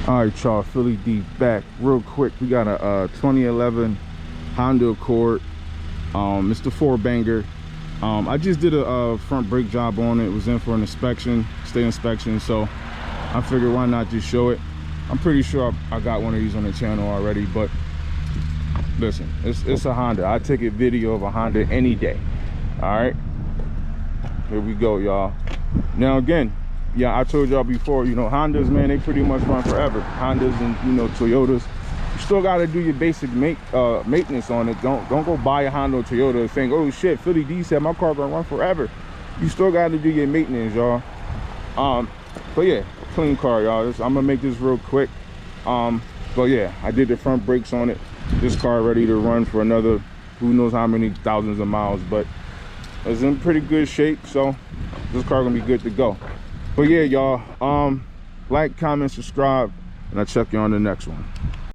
All right, y'all, Philly D back real quick. We got a 2011 Honda Accord. It's the 4-banger. I just did a front brake job on it. It was in for an inspection, state inspection, so I figured why not just show it. I'm pretty sure I got one of these on the channel already, but listen, it's a Honda. I take a video of a Honda any day. All right, here we go, y'all. Now again, yeah, I told y'all before, you know, Hondas, man, they pretty much run forever. Hondas and, you know, Toyotas, you still got to do your basic maintenance on it. Don't go buy a Honda or Toyota saying, oh shit, Philly D said my car gonna run forever. You still got to do your maintenance, y'all. But yeah, clean car, y'all. I'm gonna make this real quick. But yeah, I did the front brakes on it. This car ready to run for another who knows how many thousands of miles, but it's in pretty good shape, so this car gonna be good to go. But yeah, y'all, like, comment, subscribe, and I'll check you on the next one.